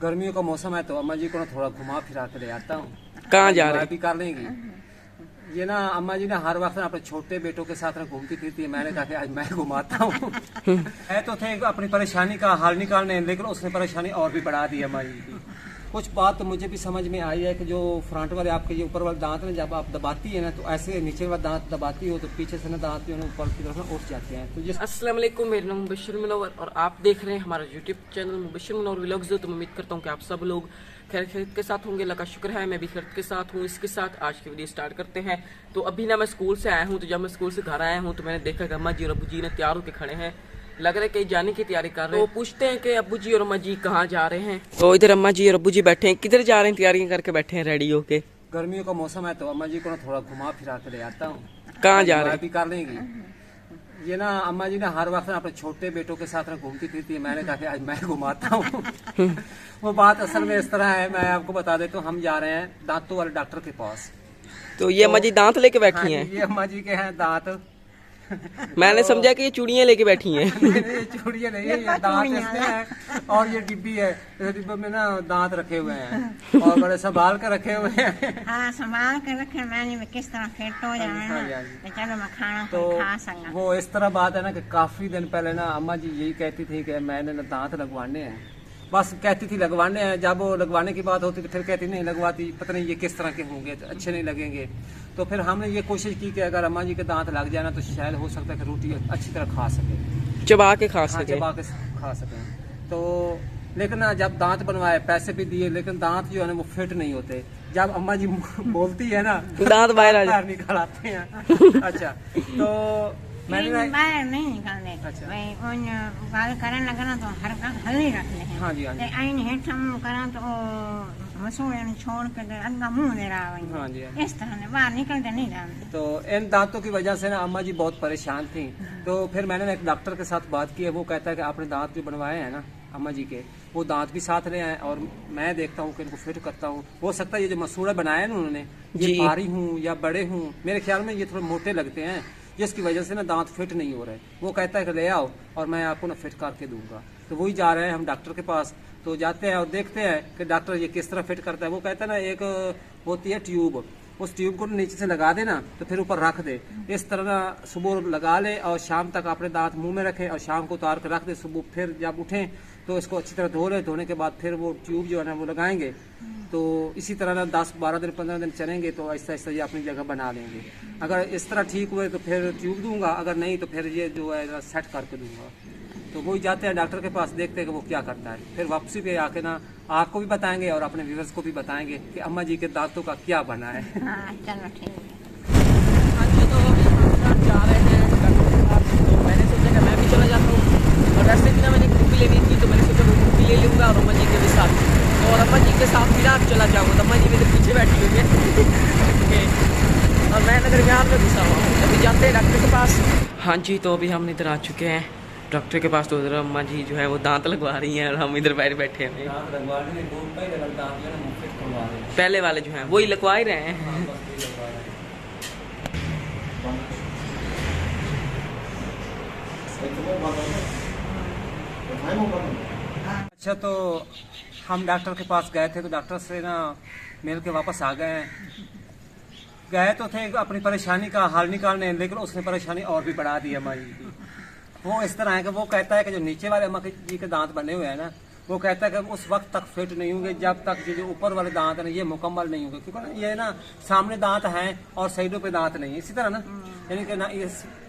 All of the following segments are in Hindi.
गर्मियों का मौसम है तो अम्मा जी को ना थोड़ा घुमा फिरा के ले आता हूँ। कहाँ जा रहे हैं? भी कर लेंगी। ये ना अम्मा जी ना हर वक्त ना अपने छोटे बेटों के साथ ना घूमती फिरती है। मैंने कहा कि आज मैं घुमाता हूँ। है तो थे अपनी परेशानी का हल निकालने, लेकिन उसने परेशानी और भी बढ़ा दी अम्मा जी की। कुछ बात तो मुझे भी समझ में आई है कि जो फ्रंट वाले आपके ये ऊपर वाले दांत ना जब आप दबाती है ना तो ऐसे नीचे वाला दांत दबाती हो तो पीछे से ना दांत जो है ऊपर की तरफ उठ जाते हैं। तो अस्सलाम वालेकुम, मेरा नाम मुबश्शिर मुनव्वर और आप देख रहे हैं हमारा YouTube channel Mubashshir Munawwar vlogs. तो मैं उम्मीद करता हूँ कि आप सब लोग खैरियत के साथ होंगे। अल्लाह का शुक्र है मैं भी खैरियत के साथ हूँ। इसके साथ आज की वीडियो स्टार्ट करते हैं। तो अभी ना मैं स्कूल से आया हूँ, तो जब मैं स्कूल से घर आया हूँ तो मैंने देखा कि अम्मा जी और अब्बू जी ने तैयार होकर खड़े हैं, लग रहा है कहीं जाने की तैयारी कर रहे हैं। तो पूछते हैं कि अब्बू जी और अम्मा जी कहाँ जा रहे हैं। तो इधर अम्मा जी और अब्बू जी बैठे हैं। किधर जा रहे हैं? तैयारियां करके बैठे हैं रेडी होके। गर्मियों का मौसम है तो अम्मा जी को ना थोड़ा घुमा फिरा के ले आता हूँ। कहाँ जा रहे हैं? भी कर लेंगी। ये ना अम्मा जी ना हर वक्त ना अपने छोटे बेटों के साथ ना घूमती फिरती है। मैंने कहा कि आज मैं घुमाता हूँ। वो बात असल में इस तरह है, मैं आपको बता देता हूँ। हम जा रहे हैं दांतों वाले डॉक्टर के पास। तो ये अम्मा जी दांत लेके बैठी हैं? ये अम्मा जी के हैं दांत। मैंने समझा कि ये चूड़ियां लेके बैठी हैं। ये चूड़ियां नहीं है, ये दांत इसमें है और ये डिब्बी है। इस डिब्बे में ना दांत रखे हुए हैं और बड़े संभाल कर रखे हुए हैं। हाँ, संभाल कर रखे। मैंने किस तरह फिट हो जाए ना, चलो मैं खाना तो खा सकूं। वो इस तरह बात है ना कि काफी दिन पहले ना अम्मा जी यही कहती थी कि मैंने ना दांत लगवाने हैं। बस कहती थी लगवाने हैं। जब वो लगवाने की बात होती तो फिर कहती नहीं लगवाती, पता नहीं ये किस तरह के होंगे, तो अच्छे नहीं लगेंगे। तो फिर हमने ये कोशिश की कि अगर अम्मा जी के दांत लग जाए ना तो शायद हो सकता है कि रोटी अच्छी तरह खा सके, चबा के खा सके। चबा के खा सकें। तो लेकिन ना जब दांत बनवाए, पैसे भी दिए, लेकिन दांत जो है ना वो फिट नहीं होते। जब अम्मा जी बोलती है ना दांत बाहर निकल आते हैं। अच्छा, तो मैंने बाहर नहीं निकलने। अच्छा, गाल करने लगा ना तो हर हल ही रख ले। हाँ जी, हाँ जी। आइन हेठ हम करा तो मसूड़े छोड़ के अग्गा मुंह दे रहा है। हाँ जी, इस तरह ने बाहर निकलते नहीं रहा। तो इन दांतों की वजह से ना अम्मा जी बहुत परेशान थी। तो फिर मैंने एक डॉक्टर के साथ बात की है। वो कहता है कि आपने दांत जो बनवाए हैं ना अम्मा जी के, वो दांत भी साथ ले आए और मैं देखता हूँ कि इनको फिट करता हूँ। हो सकता है ये जो मसूड़ा बनाया ना उन्होंने, ये भारी हूँ या बड़े हूँ, मेरे ख्याल में ये थोड़े मोटे लगते हैं, जिसकी वजह से ना दांत फिट नहीं हो रहे। वो कहता है कि ले आओ और मैं आपको ना फिट करके दूंगा। तो वही जा रहे हैं हम डॉक्टर के पास। तो जाते हैं और देखते हैं कि डॉक्टर ये किस तरह फिट करता है। वो कहता है ना एक होती है ट्यूब, उस ट्यूब को नीचे से लगा देना तो फिर ऊपर रख दे। इस तरह ना सुबह लगा ले और शाम तक अपने दांत मुंह में रखें और शाम को उतार कर रख दे। सुबह फिर जब उठें तो इसको अच्छी तरह धो ले। धोने के बाद फिर वो ट्यूब जो है ना वो लगाएंगे। तो इसी तरह ना 10-12 दिन 15 दिन चलेंगे तो ऐसा ऐसा ये अपनी जगह बना लेंगे। अगर इस तरह ठीक हुए तो फिर ट्यूब दूंगा, अगर नहीं तो फिर ये जो है सेट करके दूंगा। तो वही जाते हैं डॉक्टर के पास, देखते हैं कि वो क्या करता है। फिर वापसी पे आके ना आपको भी बताएंगे और अपने व्यूअर्स को भी बताएंगे कि अम्मा जी के दांतों का क्या बना है। हाँ, चलो ठीक है। हाँ जी, तो हम जा रहे हैं डॉक्टर के पास। तो मैंने सोचा कि मैं भी चला जाता हूँ और वैसे भी ना मैंने बुक भी लेनी थी, तो मैंने सोचा वो बुक भी ले लूँगा और अम्मा जी के भी साथ। और अम्मा जी के साथ फिर आप चला जाऊँगा। तो अम्मा जी मेरे पीछे बैठी हुई है और मैं दरमियान में घुसा हुआ हूँ। अभी जाते हैं डॉक्टर के पास। हाँ जी, तो अभी हम इधर आ चुके हैं डॉक्टर के पास। तो उधर अम्मा जी जो है वो दांत लगवा रही हैं और हम इधर बाहर बैठे हैं। पहले वाले जो हैं वही लगवा ही रहे हैं। अच्छा, तो हम डॉक्टर के पास गए थे तो डॉक्टर से ना मिल के वापस आ गए हैं। गए तो थे अपनी परेशानी का हल निकालने, लेकिन उसने परेशानी और भी बढ़ा दी अम्मा जी की। वो इस तरह है कि वो कहता है कि जो नीचे वाले अम्मा जी के दांत बने हुए हैं ना, वो कहता है कि उस वक्त तक फिट नहीं होंगे जब तक ये जो ऊपर वाले दांत है ये मुकम्मल नहीं होंगे। क्योंकि ये ना सामने दांत हैं और साइडों पे दांत नहीं है। इसी तरह ना यानी कि ना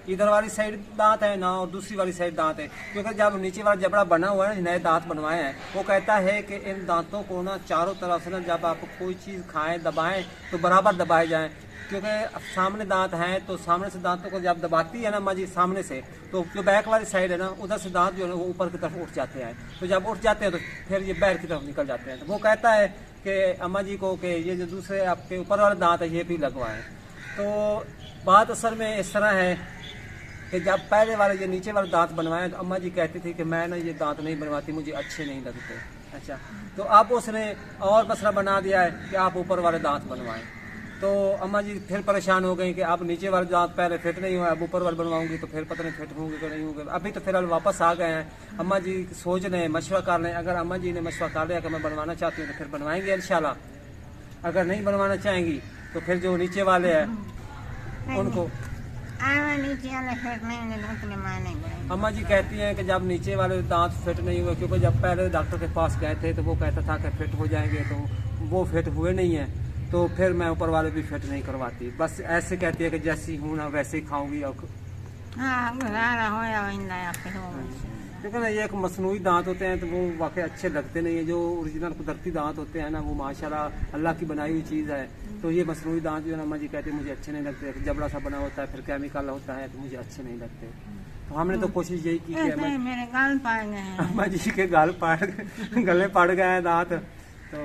इधर वाली साइड दांत है ना और दूसरी वाली साइड दांत है। क्योंकि जब नीचे वाला जबड़ा बना हुआ है, नए दांत बनवाए हैं, वो कहता है कि इन दांतों को ना चारों तरफ से ना जब आप कोई चीज़ खाएं दबाएं तो बराबर दबाए जाएं। क्योंकि सामने दांत हैं तो सामने से दांतों को जब दबाती है ना अम्मा जी सामने से, तो जो बैक वाली साइड है ना उधर से दांत जो है वो ऊपर की तरफ उठ जाते हैं। तो जब उठ जाते हैं तो फिर ये बैर की तरफ निकल जाते हैं। तो वो कहता है कि अम्मा जी को कि ये जो दूसरे आपके ऊपर वाले दांत है ये भी लगवाएं। तो बात असल में इस तरह है कि जब पहले वाले ये नीचे वाले दांत बनवाए तो अम्मा जी कहती थी कि मैं ना ये दांत नहीं बनवाती, मुझे अच्छे नहीं लगते। अच्छा, तो अब उसने और मसला बना दिया है कि आप ऊपर वाले दांत बनवाएं। तो अम्मा जी फिर परेशान हो गई कि अब नीचे वाले दांत पहले फिट नहीं हुआ, अब ऊपर वाले बनवाऊंगी तो फिर पता नहीं फिट होंगे कि नहीं होंगे। अभी तो फिलहाल वापस आ गए हैं। अम्मा जी सोच रहे हैं, मशवरा कर रहे हैं। अगर अम्मा जी ने मशवरा कर लिया कि मैं बनवाना चाहती हूँ तो फिर बनवाएंगे इंशाल्लाह। अगर नहीं बनवाना चाहेंगी तो फिर जो नीचे वाले हैं उनको नीचे वाले फिट नहीं होंगे तो उतने मायने नहीं पड़ेंगे। अम्मा जी कहती हैं कि जब नीचे वाले दांत फिट नहीं हुए, क्योंकि जब पहले डॉक्टर के पास गए थे तो वो कहता था कि फिट हो जाएंगे, तो वो फिट हुए नहीं हैं। तो फिर मैं ऊपर वाले भी फिट नहीं करवाती, बस ऐसे कहती है कि जैसी हूँ ना वैसे ही खाऊंगी। और हाँ गुजारा हो या इंदा या फिर हो। लेकिन ये एक मसनूई दांत होते हैं तो वो वाकई अच्छे लगते नहीं है। जो ओरिजिनल कुदरती दांत होते हैं ना वो माशाल्लाह अल्लाह की बनाई हुई चीज़ है। तो ये मसनूई दांत जो है ना अम्मा जी कहती है मुझे अच्छे नहीं लगते, जबड़ा सा बना होता है फिर केमिकल होता है तो मुझे अच्छे नहीं लगते। तो हमने तो कोशिश यही की कि मेरे गाल पड़ गए हैं। अम्मा जी के गले पड़ गए हैं दांत। तो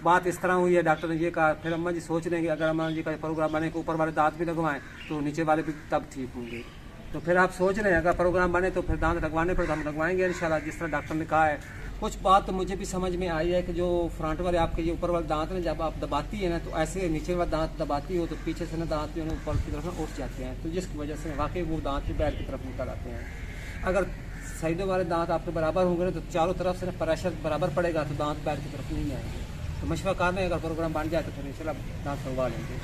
बात इस तरह हुई है, डॉक्टर ने ये कहा। फिर अम्मा जी सोच रहे हैं कि अगर अम्मा जी का प्रोग्राम बने कि ऊपर वाले दांत भी लगवाएं तो नीचे वाले भी तब ठीक होंगे। तो फिर आप सोच रहे हैं अगर प्रोग्राम बने तो फिर दांत लगवाने पर तो हम लगवाएंगे इंशाल्लाह, जिस तरह डॉक्टर ने कहा है। कुछ बात तो मुझे भी समझ में आई है कि जो फ्रंट वाले आपके ये ऊपर वाले दांत हैं जब आप दबाती है ना तो ऐसे नीचे वाला दांत दबाती हो तो पीछे से ना दांत जो है ऊपर की तरफ उठ जाते हैं, तो जिसकी वजह से वाकई वो दांत भी बैर की तरफ निकल आते हैं। अगर साइडों वाले दांत आपके बराबर होंगे ना तो चारों तरफ से ना प्रेशर बराबर पड़ेगा तो दांत बैर की तरफ नहीं आएंगे। तो मशवरा कर रहे हैं, अगर प्रोग्राम बन जाए तो फिर इंशाल्लाह दांत लगवा लेंगे।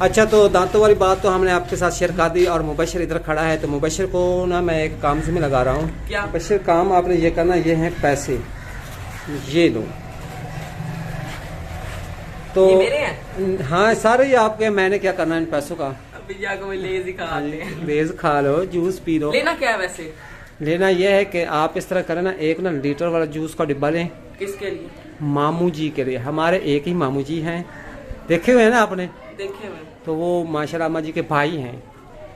अच्छा, तो दांतों वाली बात तो हमने आपके साथ शेयर कर दी। और मुबशर इधर खड़ा है, तो मुबशर को ना मैं एक काम से मैं लगा रहा हूँ। क्या मुबशर काम आपने ये करना, ये है पैसे, ये लो। तो ये मेरे हैं? हाँ सारे ही आपके। मैंने क्या करना है इन पैसों का? अभी जाकर मैं लेज ही खा आते हैं। लेज खा लो, जूस पी लो। लेना क्या है वैसे? लेना यह है कि आप इस तरह करें ना, एक ना लीटर वाला जूस का डिब्बा लें। किसके लिए? मामू जी के लिए। हमारे एक ही मामू जी हैं, देखे हुए हैं ना आपने? देखे हुए। तो वो माशाल्लाह अम्मा जी के भाई हैं,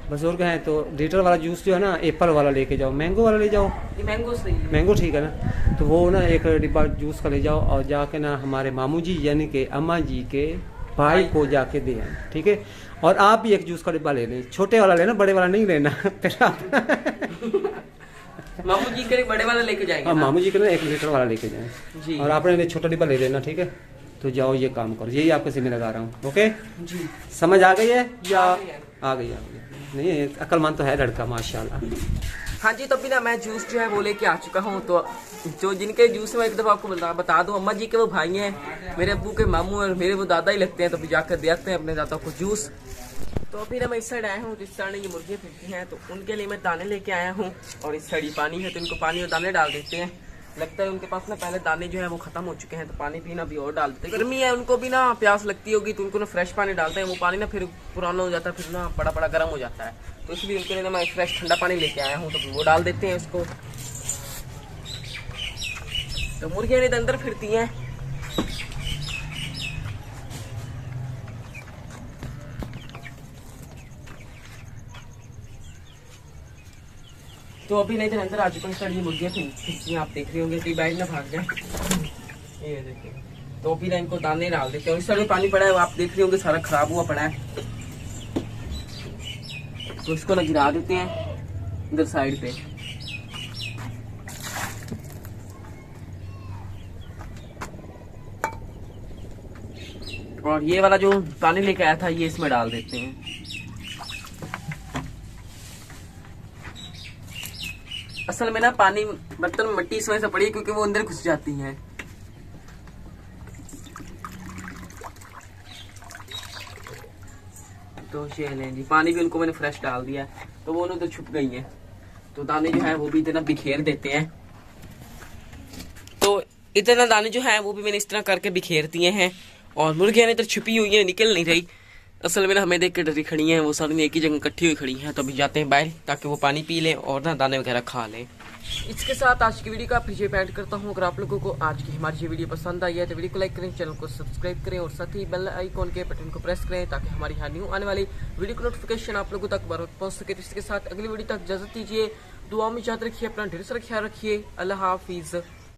बुजुर्ग हैं। तो लीटर वाला जूस जो है ना एप्पल वाला लेके जाओ, मैंगो वाला ले जाओ। ये मैंगो सही है। मैंगो ठीक है ना? तो वो ना एक डिब्बा जूस का ले जाओ और जाके ना हमारे मामू जी यानी कि अम्मा जी के भाई को जाके दे आए, ठीक है? और आप भी एक जूस का डिब्बा ले लें, छोटे वाला लेना, बड़े वाला नहीं लेना। फिर आप मामू जी के लिए बड़े वाला लेके जाएंगे। हाँ, मामू जी के लिए 1 लीटर वाला लेके जाएं जी। और आपने लिए छोटा डिब्बा ले लेना, ठीक है? तो जाओ ये काम करो, यही आपके जिम्मे लगा रहा हूँ। ओके जी, समझ आ गई है या आ गई है। आ गई? नहीं, अक्लमंद तो है लड़का माशाल्लाह। हाँ जी, तो अभी ना मैं जूस जो है वो लेके आ चुका हूँ। तो जो जिनके जूस में एक दफ़ा आपको बता दूँ, अम्मा जी के वो भाई हैं, मेरे अब्बू के मामू और मेरे वो दादा ही लगते हैं। तो अभी जाकर दे आते हैं अपने दादा को जूस। तो अभी ना मैं इस साइड आया हूँ, इस साइड ये मुर्गियाँ फिरती हैं तो उनके लिए मैं दाने लेके आया हूँ। और इस साइड ही पानी है तो इनको पानी और दाने डाल देते हैं। लगता है उनके पास ना पहले दाने जो है वो खत्म हो चुके हैं, तो पानी पीना भी और डाल देते हैं। गर्मी है, उनको भी ना प्यास लगती होगी तो उनको ना फ्रेश पानी डालते हैं। वो पानी ना फिर पुराना हो जाता है, फिर ना बड़ा बड़ा गर्म हो जाता है। तो इसलिए उनके लिए ना मैं फ्रेश ठंडा पानी लेके आया हूँ, तो फिर वो डाल देते हैं इसको। तो मुर्गियाँ इधर अंदर फिरती हैं। तो अभी नहीं तो अंदर आ चुका हूँ। ये मुर्गियाँ फिरती हैं, आप देख रहे होंगे, कोई बैठ ना भाग जाए। ये देखिए, तो अभी ना इनको दाने डाल देते हैं। इस साइड में पानी पड़ा है, वो आप देख रहे होंगे, सारा खराब हुआ पड़ा है। तो इसको ना गिरा देते हैं इधर साइड पे। और ये वाला जो पानी लेके आया था ये इसमें डाल देते हैं। असल में ना पानी बर्तन में मिट्टी इस वजह से पड़ी है क्योंकि वो अंदर घुस जाती हैं। तो ये लें जी, पानी भी उनको मैंने फ्रेश डाल दिया है, तो वो उधर छुप गई हैं। तो दाने जो है वो भी इतना बिखेर देते हैं। तो इतना दाने जो है वो भी मैंने इस तरह करके बिखेर दिए हैं। और मुर्गियाँ इधर छुपी हुई है, निकल नहीं रही। असल में ना हमें देख के डरी खड़ी हैं, वो सारी एक ही जगह इकट्ठी हुई खड़ी हैं। तो अभी जाते हैं बाहर ताकि वो पानी पी लें और ना दाने वगैरह खा लें। इसके साथ आज की वीडियो का परिचय ऐड करता हूँ। अगर आप लोगों को आज की हमारी ये वीडियो पसंद आई है तो वीडियो को लाइक करें, चैनल को सब्सक्राइब करें और साथ ही बेल आइकॉन के बटन को प्रेस करें ताकि हमारी हर न्यू आने वाली वीडियो की नोटिफिकेशन आप लोगों तक बराबर पहुँच सके। तो इसके साथ अगली वीडियो तक इजाजत दीजिए, दुआ में याद रखिए, अपना ढेर सारा ख्याल रखिए। अल्लाह हाफिज।